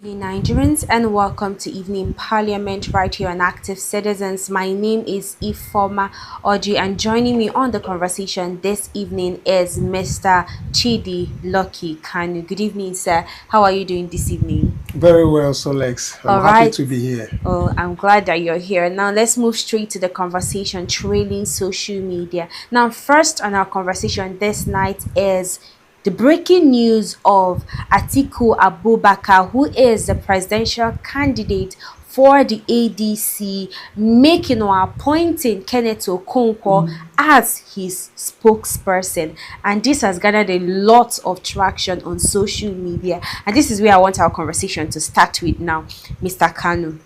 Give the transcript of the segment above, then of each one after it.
Hey Nigerians, and welcome to Evening Parliament right here on Active Citizens. My name is Ifoma Oji, and joining me on the conversation this evening is Mr. Chidi Lucky Kanu. Good evening, sir. How are you doing this evening? Very well, Solex. I'm All happy right. to be here. Oh, I'm glad that you're here. Now, let's move straight to the conversation trailing social media. Now, first on our conversation this night is the breaking news of Atiku Abubakar, who is the presidential candidate for the ADC, making or appointing Kenneth Okonkwo as his spokesperson. And this has garnered a lot of traction on social media. And this is where I want our conversation to start with now, Mr. Kanu.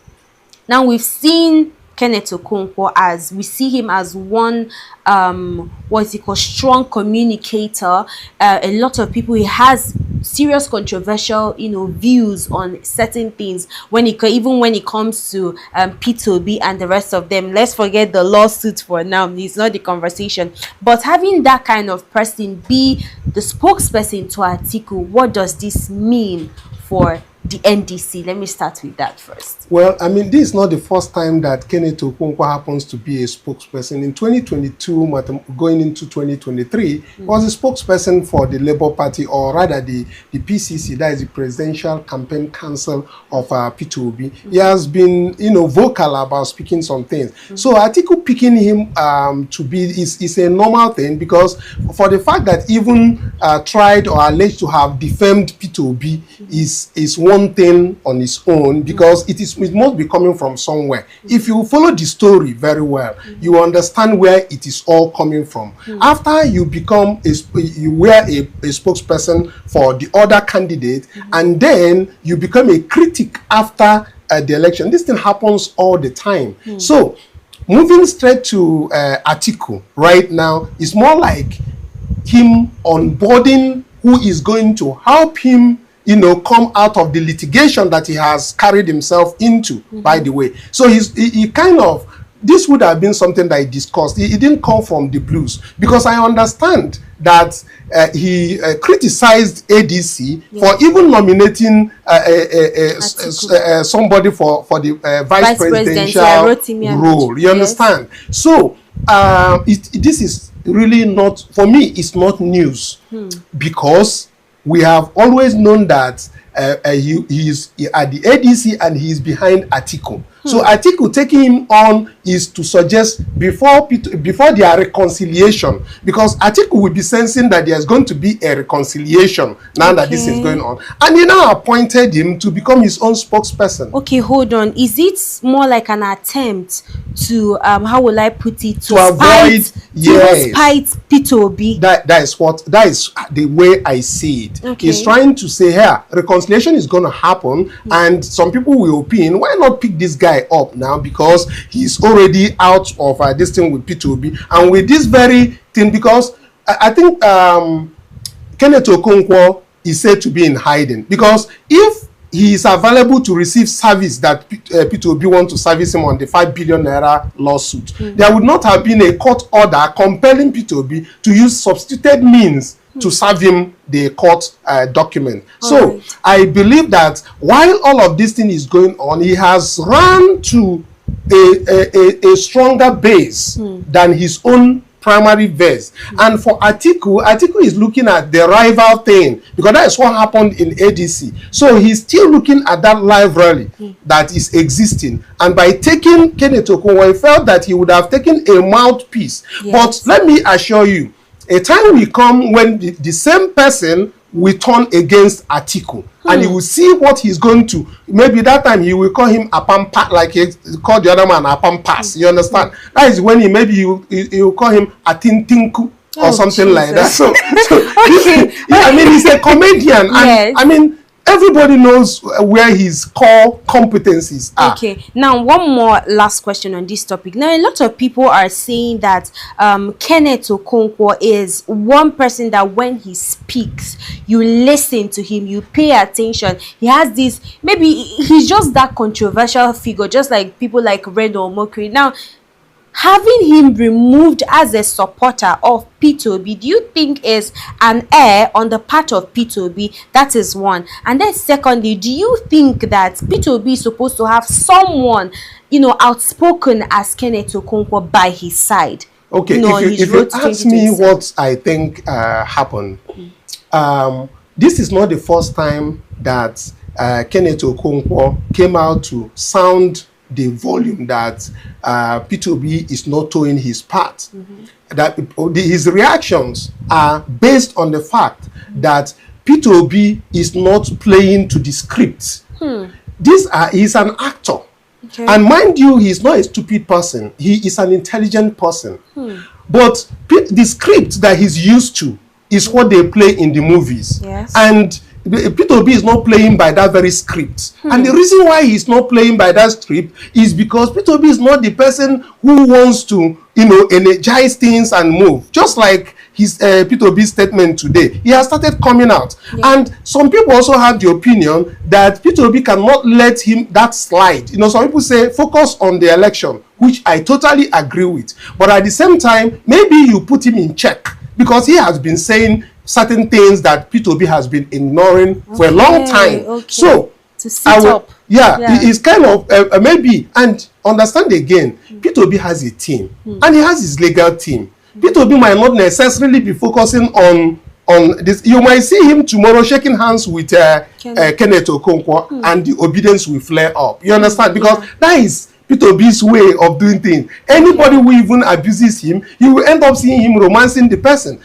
Now, we've seen Kenneth Okonkwo as, we see him as one what's he called, strong communicator. A lot of people, he has serious controversial views on certain things even when it comes to P2B and the rest of them. Let's forget the lawsuit for now, it's not the conversation. But having that kind of person be the spokesperson to Atiku, what does this mean for the NDC? Let me start with that first. Well, I mean, this is not the first time that Kenneth Okonkwo happens to be a spokesperson. In 2022, going into 2023, was a spokesperson for the Labour Party, or rather the PCC, that is the Presidential Campaign Council of P2B. He has been, vocal about speaking some things. So Atiku picking him to be is a normal thing, because for the fact that even tried or alleged to have defamed P2B is one thing on its own, because it must be coming from somewhere. If you follow the story very well, you understand where it is all coming from. After you become you were a spokesperson for the other candidate, and then you become a critic after the election. This thing happens all the time. So moving straight to Atiku right now is more like him onboarding who is going to help him come out of the litigation that he has carried himself into, by the way. So he kind of, this would have been something that he discussed. It didn't come from the blues, because I understand that he criticized ADC for even nominating somebody for the vice presidential role. You understand? So this is really not, for me, it's not news, because we have always known that he is at the ADC and he is behind Atiku. So Atiku taking him on is to suggest before their reconciliation, because Atiku will be sensing that there's going to be a reconciliation now that this is going on. And he now appointed him to become his own spokesperson. Okay, hold on. Is it more like an attempt to, how will I put it, to avoid spite P2B? That is the way I see it. Okay. He's trying to say here, reconciliation is going to happen, and some people will opine, why not pick this guy up now, because he's already out of this thing with P2B, and with this very thing, because I think Kenneth Okonkwo is said to be in hiding, because if he is available to receive service that P2B want to service him on the 5 billion naira lawsuit, there would not have been a court order compelling P2B to use substituted means to serve him the court document. So I believe that while all of this thing is going on, he has run to a stronger base than his own primary base. And for Atiku is looking at the rival thing, because that is what happened in ADC. So he's still looking at that rivalry that is existing. And by taking Kenneth Okonkwo, he felt that he would have taken a mouthpiece. But let me assure you, a time will come when the same person will turn against Atiku, and you will see what he's going to. Maybe that time he will call him a pampa, like he called the other man a pampas. You understand? That is when he will call him a tintinku or something like that. So I mean, he's a comedian, and I mean, everybody knows where his core competencies are. Okay, now one more last question on this topic. Now, a lot of people are saying that Kenneth Okonkwo is one person that when he speaks, you listen to him, you pay attention. He has this, maybe he's just that controversial figure, just like people like Red or Mercury. Now, having him removed as a supporter of P2B, do you think is an error on the part of P2B? That is one. And then secondly, do you think that P2B is supposed to have someone, outspoken as Kenneth Okonkwo by his side? Okay, if you ask me what I think happened, this is not the first time that Kenneth Okonkwo came out to sound the volume that P2B is not doing his part. That his reactions are based on the fact that P2B is not playing to the script. He's an actor. Okay. And mind you, he's not a stupid person. He is an intelligent person. But the script that he's used to is what they play in the movies. Yes. And P2B is not playing by that very script. And the reason why he's not playing by that script is because P2B is not the person who wants to, energize things and move. Just like his P2B statement today, he has started coming out. Yeah. And some people also have the opinion that P2B cannot let that slide. Some people say focus on the election, which I totally agree with. But at the same time, maybe you put him in check, because he has been saying certain things that P2B has been ignoring for a long time. Okay. So, to sit up. Yeah, it's kind of maybe, and understand again, P2B has a team, and he has his legal team. P2B might not necessarily be focusing on this. You might see him tomorrow shaking hands with Kenneth Okonkwo, and the obedience will flare up. You understand? Because that is P2B's way of doing things. Anybody who even abuses him, you will end up seeing him romancing the person.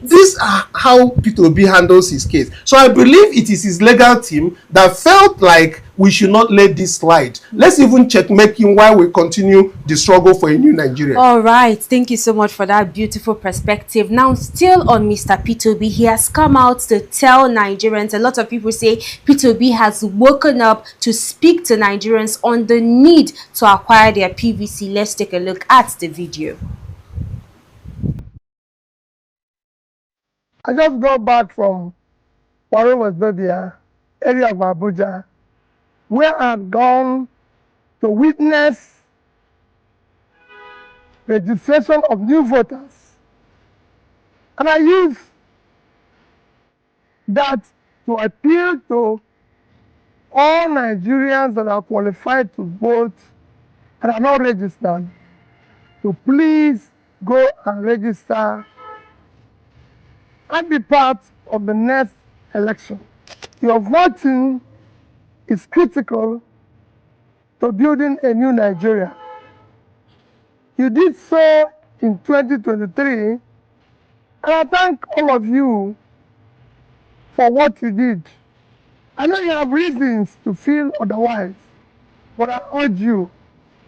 These are how P2B handles his case. So I believe it is his legal team that felt like we should not let this slide. Let's even checkmate him while we continue the struggle for a new Nigeria. All right. Thank you so much for that beautiful perspective. Now, still on Mr. P2B, he has come out to tell Nigerians. A lot of people say P2B has woken up to speak to Nigerians on the need to acquire their PVC. Let's take a look at the video. I just got back from Waro Westbabia, area of Abuja, where I've gone to witness registration of new voters. And I use that to appeal to all Nigerians that are qualified to vote and are not registered to please go and register and be part of the next election. Your voting is critical to building a new Nigeria. You did so in 2023, and I thank all of you for what you did. I know you have reasons to feel otherwise, but I urge you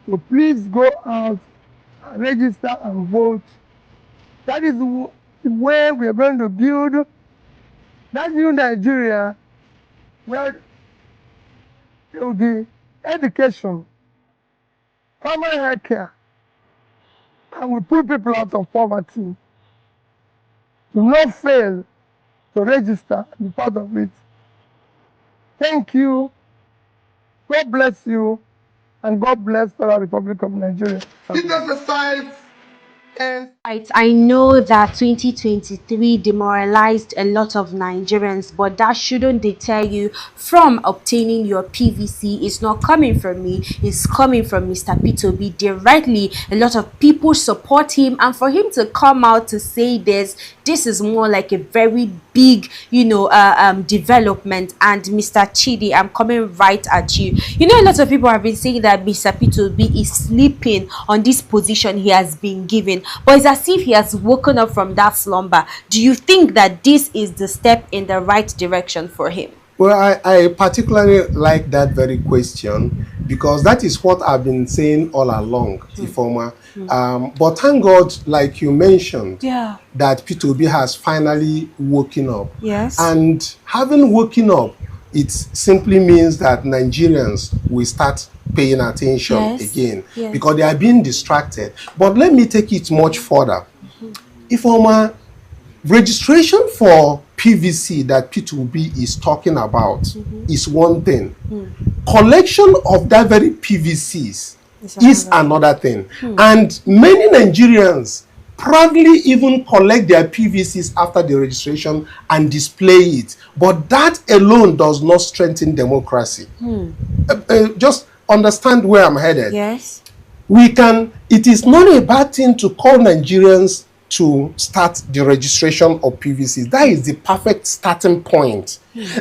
to please go out and register and vote. That is the way we are going to build that new Nigeria where there will be education, primary health care, and we put people out of poverty. Do not fail to register and be part of it. Thank you. God bless you. And God bless the Republic of Nigeria. It emphasizes and I know that 2023 demoralized a lot of Nigerians, but that shouldn't deter you from obtaining your PVC. It's not coming from me, it's coming from Mr. P2B directly. A lot of people support him, and for him to come out to say this is more like a very big, development. And Mr. Chidi, I'm coming right at you. A lot of people have been saying that Mr. P2B is sleeping on this position he has been given, but it's as if he has woken up from that slumber. Do you think that this is the step in the right direction for him? Well, I particularly like that very question, because that is what I've been saying all along, Ifoma. But thank God, like you mentioned, that P2B has finally woken up. Yes. And having woken up, it simply means that Nigerians will start paying attention again, because they are being distracted. But let me take it much further. Ifoma, registration for PVC that P2B is talking about is one thing. Collection of that very PVCs is another thing. And many Nigerians proudly even collect their PVCs after the registration and display it. But that alone does not strengthen democracy. Just understand where I'm headed. Yes. It is not a bad thing to call Nigerians to start the registration of PVCs. That is the perfect starting point.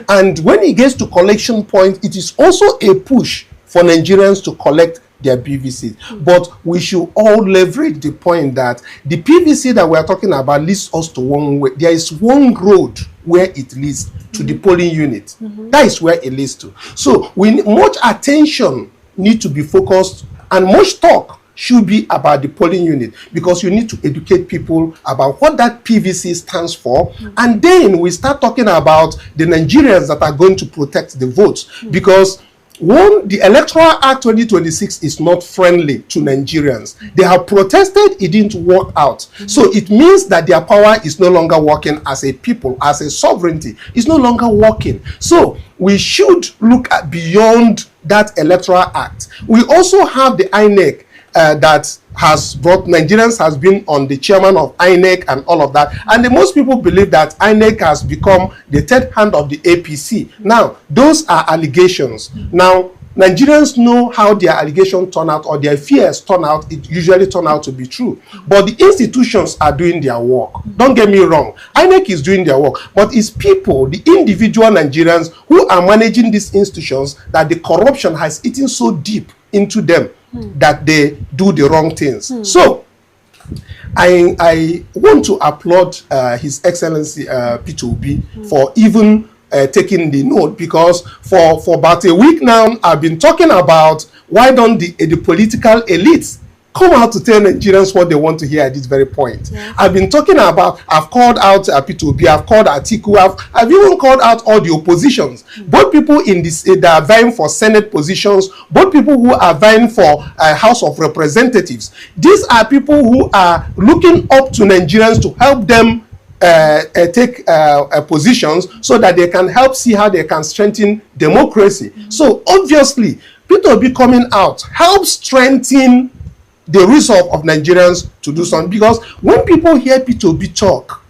And when it gets to collection point, it is also a push for Nigerians to collect their PVCs. But we should all leverage the point that the PVC that we are talking about leads us to one way. There is one road where it leads to the polling unit. That is where it leads to. So much attention need to be focused, and much talk should be about the polling unit, because you need to educate people about what that PVC stands for. And then we start talking about the Nigerians that are going to protect the votes, because the Electoral Act 2026 is not friendly to Nigerians. They have protested, it didn't work out. So it means that their power is no longer working as a people, as a sovereignty. It's no longer working. So we should look at beyond that Electoral Act. We also have the INEC that has brought Nigerians, has been on the chairman of INEC and all of that. And most people believe that INEC has become the third hand of the APC. Now, those are allegations. Now, Nigerians know how their allegations turn out, or their fears turn out. It usually turn out to be true. But the institutions are doing their work. Don't get me wrong. INEC is doing their work. But it's people, the individual Nigerians who are managing these institutions, that the corruption has eaten so deep into them that they do the wrong things. So I want to applaud His Excellency Peter Obi for even taking the note, because for about a week now I've been talking about why don't the political elites come out to tell Nigerians what they want to hear at this very point. I've been talking about, I've called out Peter Obi, I've called Atiku, I've even called out all the oppositions, both people in this that are vying for Senate positions, both people who are vying for House of Representatives. These are people who are looking up to Nigerians to help them take positions, so that they can help see how they can strengthen democracy. So obviously Peter Obi coming out helps strengthen the resolve of Nigerians to do something, because when people hear Peter Obi talk,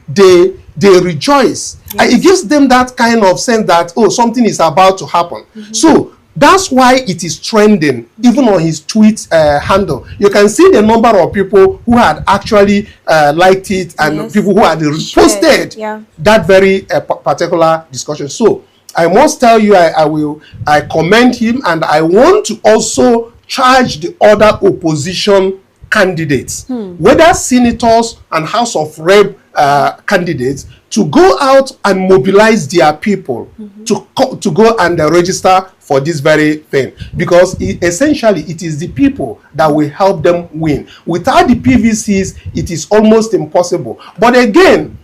they rejoice. And it gives them that kind of sense that, oh, something is about to happen. So that's why it is trending, even on his tweet handle. You can see the number of people who had actually liked it, and people who had reposted that very particular discussion. So I must tell you, I commend him, and I want to also charge the other opposition candidates, whether senators and House of Rep candidates, to go out and mobilize their people to go and register for this very thing, because essentially it is the people that will help them win. Without the PVCs, it is almost impossible. But again,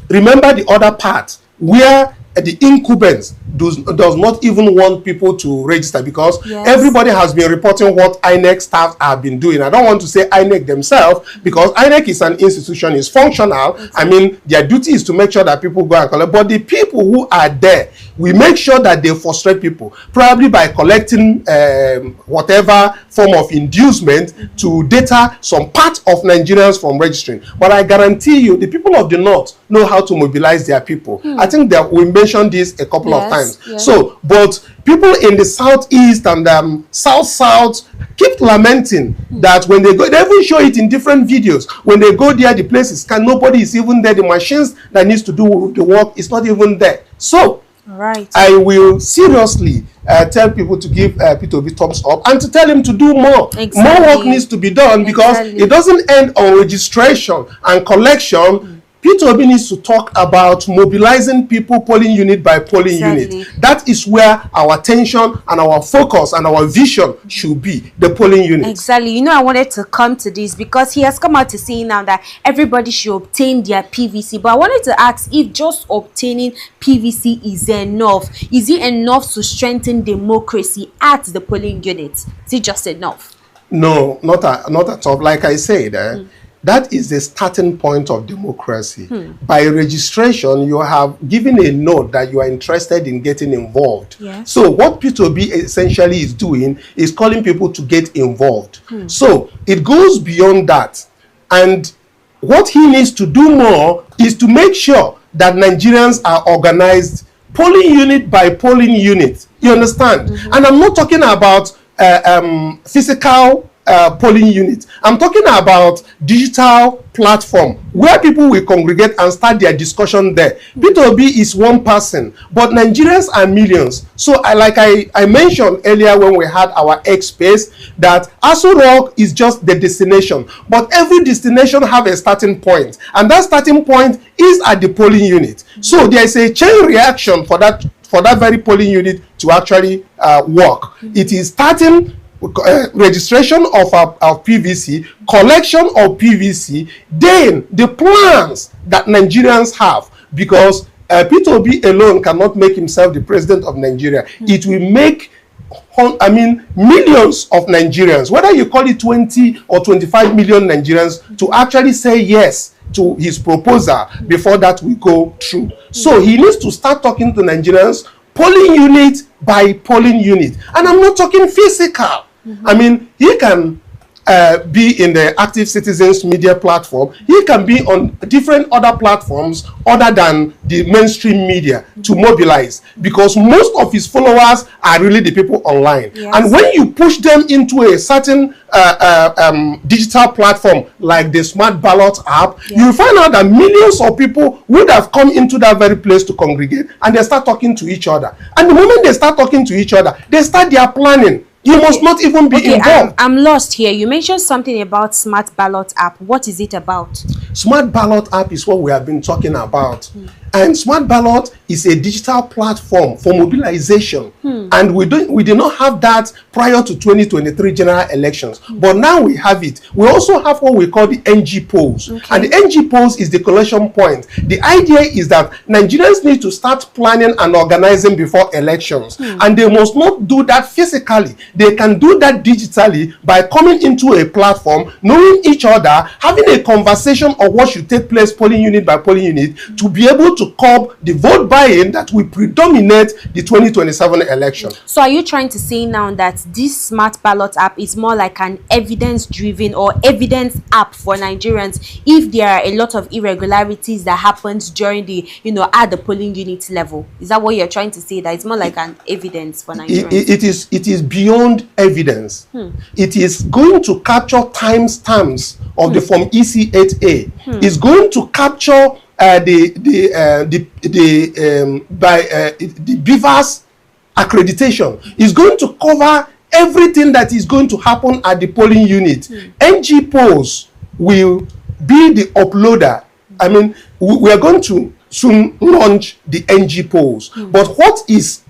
remember the other part, where the incumbents does not even want people to register, because everybody has been reporting what INEC staff have been doing. I don't want to say INEC themselves, because INEC is an institution, is functional. I mean, their duty is to make sure that people go and collect. But the people who are there, we make sure that they frustrate people, probably by collecting whatever form of inducement to deter some part of Nigerians from registering. But I guarantee you, the people of the North know how to mobilize their people. I think that we mentioned this a couple of times. So, but people in the Southeast and South keep lamenting that when they go, they even show it in different videos. When they go there, the places nobody is even there. The machines that needs to do the work is not even there. So, I will seriously tell people to give Peter Obi thumbs up, and to tell him to do more. More work needs to be done, because it doesn't end on registration and collection. Peter Obi needs to talk about mobilizing people polling unit by polling unit. That is where our attention and our focus and our vision should be, the polling unit. Exactly. You know, I wanted to come to this because he has come out to say now that everybody should obtain their PVC. But I wanted to ask if just obtaining PVC is enough. Is it enough to strengthen democracy at the polling unit? Is it just enough? No, not at all. Like I said, That is the starting point of democracy. By registration, you have given a note that you are interested in getting involved. Yes. So what P2B essentially is doing is calling people to get involved. So it goes beyond that. And what he needs to do more is to make sure that Nigerians are organized polling unit by polling unit. You understand? And I'm not talking about physical polling unit. I'm talking about digital platform where people will congregate and start their discussion there. P2B is one person, but Nigerians are millions. So like I mentioned earlier when we had our X space, that Aso Rock is just the destination, but every destination have a starting point, and that starting point is at the polling unit. So there is a chain reaction for that very polling unit to actually work. It is starting registration of our PVC, collection of PVC, then the plans that Nigerians have, because P2B alone cannot make himself the president of Nigeria. It will make millions of Nigerians, whether you call it 20 or 25 million Nigerians, to actually say yes to his proposal before that will go through. So he needs to start talking to Nigerians polling unit by polling unit. And I'm not talking physical. I mean, he can be in the Active Citizens media platform. He can be on different other platforms other than the mainstream media to mobilize, because most of his followers are really the people online. Yes. And when you push them into a certain digital platform like the Smart Ballot app, you find out that millions of people would have come into that very place to congregate, and they start talking to each other. And the moment they start talking to each other, they start their planning. You must not even be involved. I'm lost here. You mentioned something about Smart Ballot app. What is it about? Smart Ballot app is what we have been talking about. And Smart Ballot is a digital platform for mobilization. And we did not have that prior to 2023 general elections. But now we have it. We also have what we call the NG polls. And the NG polls is the collection point. The idea is that Nigerians need to start planning and organizing before elections. And they must not do that physically. They can do that digitally by coming into a platform, knowing each other, having a conversation of what should take place polling unit by polling unit, to be able to curb the vote buying that will predominate the 2027 election. So are you trying to say now that this Smart Ballot app is more like an evidence-driven or evidence app for Nigerians if there are a lot of irregularities that happens during the, at the polling unit level? Is that what you're trying to say? That it's more like an evidence for Nigerians? It is beyond evidence. It is going to capture timestamps of the Form EC8A. It's going to capture the Beavers accreditation. Is going to cover everything that is going to happen at the polling unit. NG polls will be the uploader. I mean, we are going to soon launch the NG polls. But what is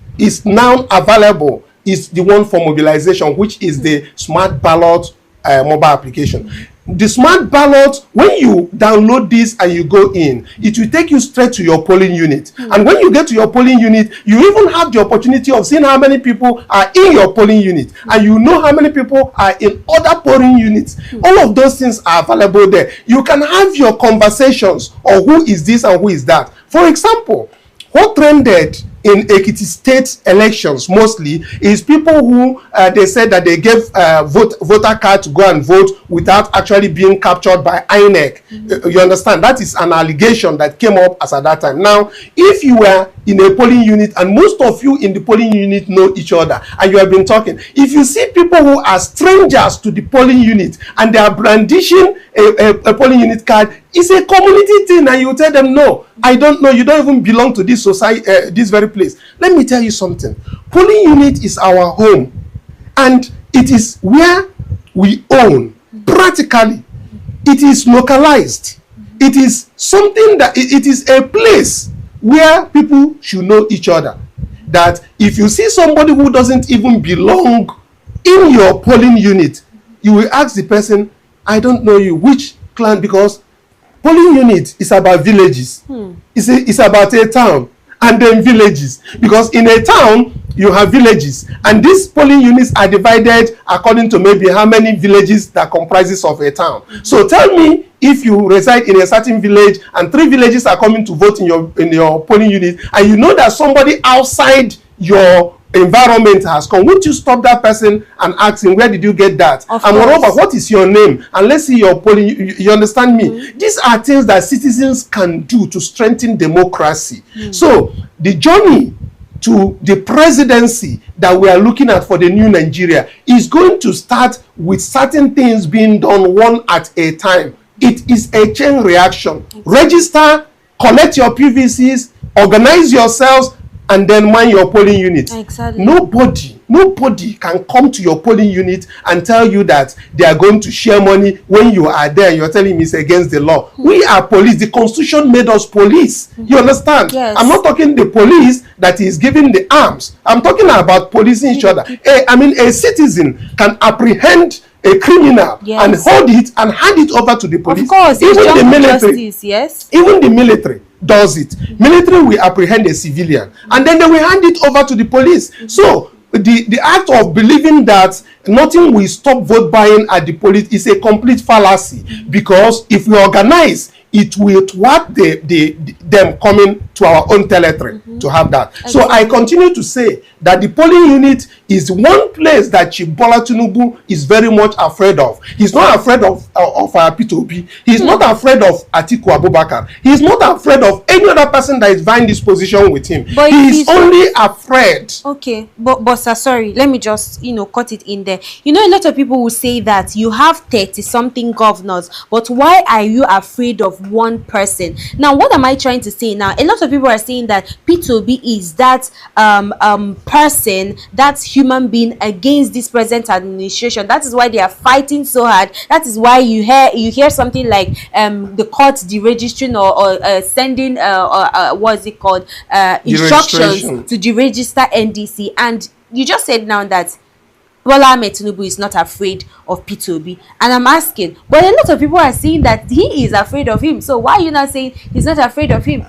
now available is the one for mobilization, which is the Smart Ballot mobile application. The Smart Ballot, when you download this and you go in, it will take you straight to your polling unit. And when you get to your polling unit, you even have the opportunity of seeing how many people are in your polling unit, and you know how many people are in other polling units. All of those things are available there. You can have your conversations of who is this and who is that. For example, what trended in Ekiti state elections mostly is people who they said that they gave voter card to go and vote without actually being captured by INEC. You understand? That is an allegation that came up as at that time. Now, if you were in a polling unit, and most of you in the polling unit know each other, and you have been talking, if you see people who are strangers to the polling unit and they are brandishing a polling unit card, it's a community thing, and you tell them, no, I don't know, you don't even belong to this society, this very place. Let me tell you something. Polling unit is our home, and it is where we own. Practically, it is localized. It is something that it is a place where people should know each other. That if you see somebody who doesn't even belong in your polling unit, you will ask the person, I don't know you, which clan, because polling unit is about villages. It's about a town and then villages. Because in a town, you have villages, and these polling units are divided according to maybe how many villages that comprises of a town. So tell me, if you reside in a certain village and 3 villages are coming to vote in your polling unit, and you know that somebody outside your environment has come, would you stop that person and ask him, where did you get that? And moreover, what is your name? And let's see your polling. You understand me? These are things that citizens can do to strengthen democracy. So the journey to the presidency that we are looking at for the new Nigeria is going to start with certain things being done one at a time. It is a chain reaction. Register, collect your PVCs, organize yourselves, and then mind your polling unit. Exactly. Nobody can come to your polling unit and tell you that they are going to share money when you are there and you're telling me it's against the law. We are police. The constitution made us police. You understand? Yes. I'm not talking the police that is giving the arms. I'm talking about policing each other. A citizen can apprehend a criminal and hold it and hand it over to the police. Of course, even the military, justice, yes. Even the military does it. Military will apprehend a civilian and then they will hand it over to the police. So the act of believing that nothing will stop vote buying at the police is a complete fallacy, because if we organize, it will thwart them coming to our own territory to have that. Exactly. So I continue to say that the polling unit is one place that Chief Bola Tinubu is very much afraid of. He's not afraid of Peter Obi. He's not afraid of Atiku Abubakar. He's not afraid of any other person that is vying this position with him. But he's only afraid. Okay, but sir, sorry, let me just cut it in there. A lot of people will say that you have 30-something governors, but why are you afraid of one person? Now, what am I trying to say now? A lot of people are saying that P2B is that person, that human being against this present administration. That is why they are fighting so hard. That is why you hear something like the court deregistering or sending what's it called, instructions to deregister NDC. And you just said now that Bola Ahmed Tinubu is not afraid of P2B, and I'm asking, but a lot of people are saying that he is afraid of him. So why are you not saying he's not afraid of him?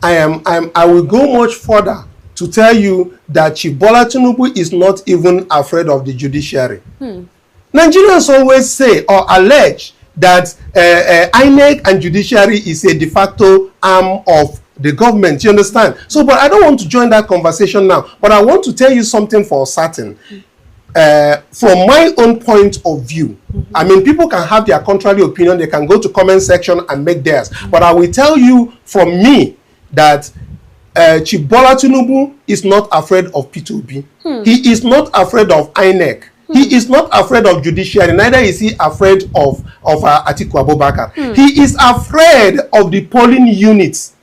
I will go much further to tell you that Chief Bola Tinubu is not even afraid of the judiciary. Nigerians always say or allege that INEC and judiciary is a de facto arm of the government. You understand? So, but I don't want to join that conversation now. But I want to tell you something for certain. From my own point of view, I mean, people can have their contrary opinion. They can go to comment section and make theirs. But I will tell you from me that Chief Bola Tinubu is not afraid of P2B. He is not afraid of INEC. He is not afraid of judiciary. Neither is he afraid of Atiku Abubakar. He is afraid of the polling units.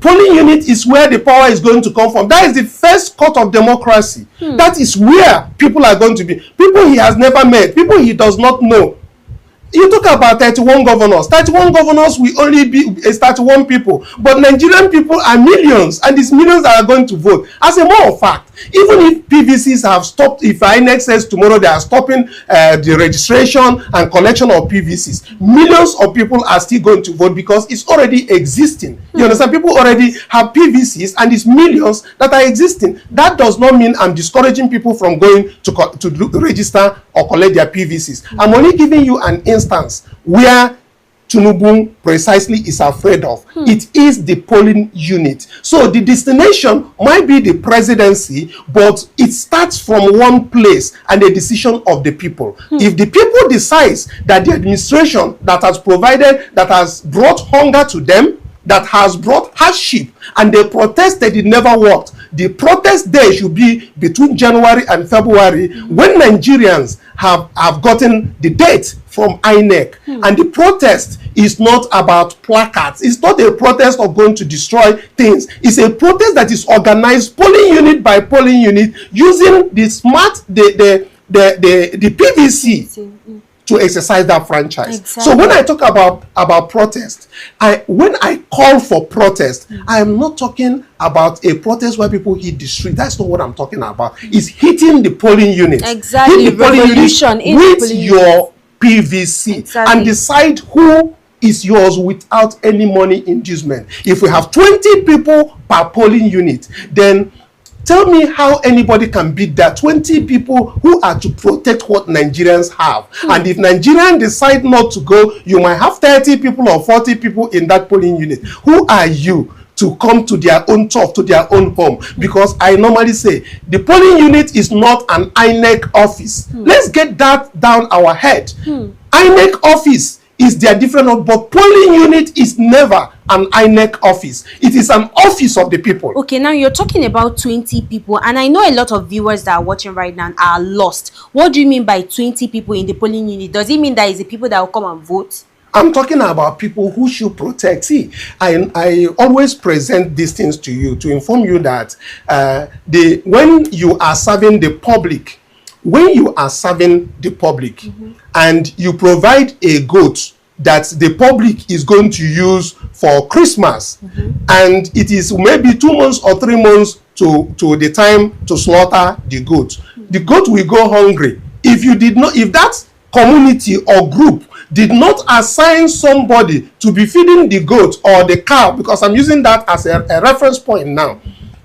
Polling unit is where the power is going to come from. That is the first court of democracy. That is where people are going to be. People he has never met. People he does not know. You talk about 31 governors. 31 governors will only be 31 people. But Nigerian people are millions, and these millions are going to vote. As a matter of fact, even if PVCs have stopped, if INEC says tomorrow they are stopping the registration and collection of PVCs, millions of people are still going to vote because it's already existing. You understand? People already have PVCs, and it's millions that are existing. That does not mean I'm discouraging people from going to register or collect their PVCs. I'm only giving you an instance where Tinubu precisely is afraid of. It is the polling unit. So the destination might be the presidency, but it starts from one place and a decision of the people. If the people decides that the administration that has provided, that has brought hunger to them, that has brought hardship, and they protested, it never worked. The protest day should be between January and February, when Nigerians have gotten the date from INEC. And the protest is not about placards. It's not a protest of going to destroy things. It's a protest that is organized polling unit by polling unit, using the PVC to exercise that franchise. Exactly. So when I talk about protest, when I call for protest, I am not talking about a protest where people hit the street. That's not what I'm talking about. It's hitting the polling unit. Exactly. Hit the polling unit with your PVC. Exactly. And decide who is yours without any money inducement. If we have 20 people per polling unit, then Tell me how anybody can beat that. 20 people who are to protect what Nigerians have. And if Nigerians decide not to go, you might have 30 people or 40 people in that polling unit. Who are you to come to their own turf, to their own home? Because I normally say, the polling unit is not an INEC office. Let's get that down our head. INEC office is their different, but polling unit is never an INEC office. It is an office of the people. Okay, now you're talking about 20 people, and I know a lot of viewers that are watching right now are lost. What do you mean by 20 people in the polling unit? Does it mean that it's the people that will come and vote? I'm talking about people who should protect. See, I always present these things to you to inform you that when you are serving the public, and you provide a goat that the public is going to use for Christmas, and it is maybe 2 months or 3 months to the time to slaughter the goat will go hungry. If that community or group did not assign somebody to be feeding the goat or the cow, because I'm using that as a reference point now,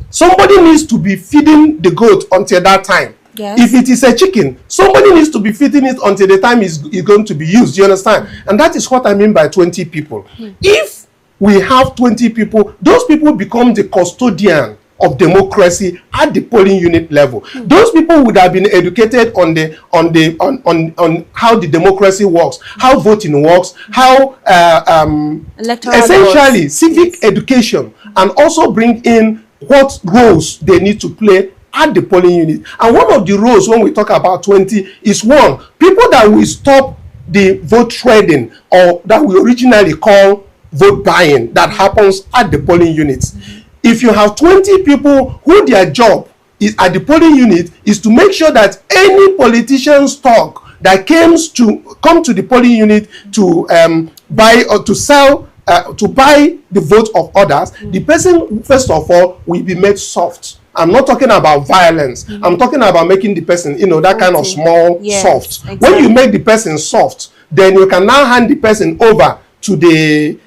somebody needs to be feeding the goat until that time. Yes. If it is a chicken, somebody needs to be feeding it until the time is going to be used. You understand? And that is what I mean by 20 people. If we have 20 people, those people become the custodian of democracy at the polling unit level. Those people would have been educated on how the democracy works, how voting works, how essentially votes. civic education, and also bring in what roles they need to play at the polling unit. And one of the roles when we talk about 20 is one, people that will stop the vote trading, or that we originally call vote buying, that happens at the polling units. If you have 20 people who their job is at the polling unit is to make sure that any politician stock that come to the polling unit to buy or to sell, to buy the vote of others, the person first of all will be made soft. I'm not talking about violence. I'm talking about making the person, that kind of small, soft. Exactly. When you make the person soft, then you can now hand the person over to the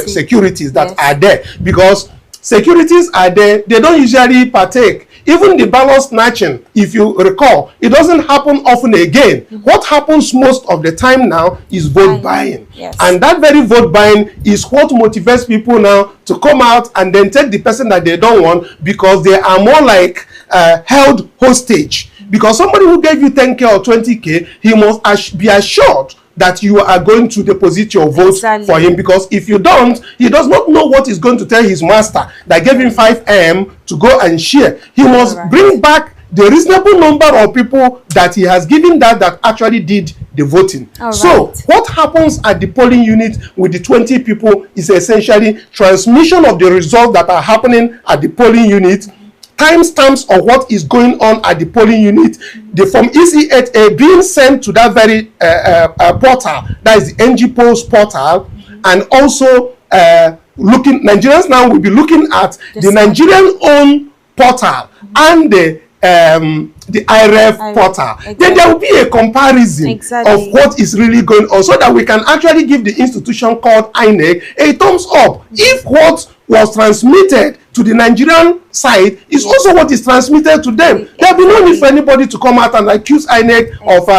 securities that are there, because securities are there. They don't usually partake. Even the ballot snatching, if you recall, it doesn't happen often again. What happens most of the time now is vote buying. Yes. And that very vote buying is what motivates people now to come out and then take the person that they don't want, because they are more like held hostage. Because somebody who gave you 10K or 20K, he must be assured that you are going to deposit your vote for him, because if you don't, he does not know what he's going to tell his master that gave him 5 m to go and share. He must bring back the reasonable number of people that he has given that actually did the voting. So what happens at the polling unit with the 20 people is essentially transmission of the results that are happening at the polling unit, timestamps of what is going on at the polling unit, the Form EC8A being sent to that very portal, that is the NG Polls portal, and also Nigerians now will be looking at the Nigerian own portal and the IRF portal. Exactly. Then there will be a comparison of what is really going on, so that we can actually give the institution called INEC a thumbs up if what was transmitted to the Nigerian side is also what is transmitted to them. There will be no need for anybody to come out and accuse INEC of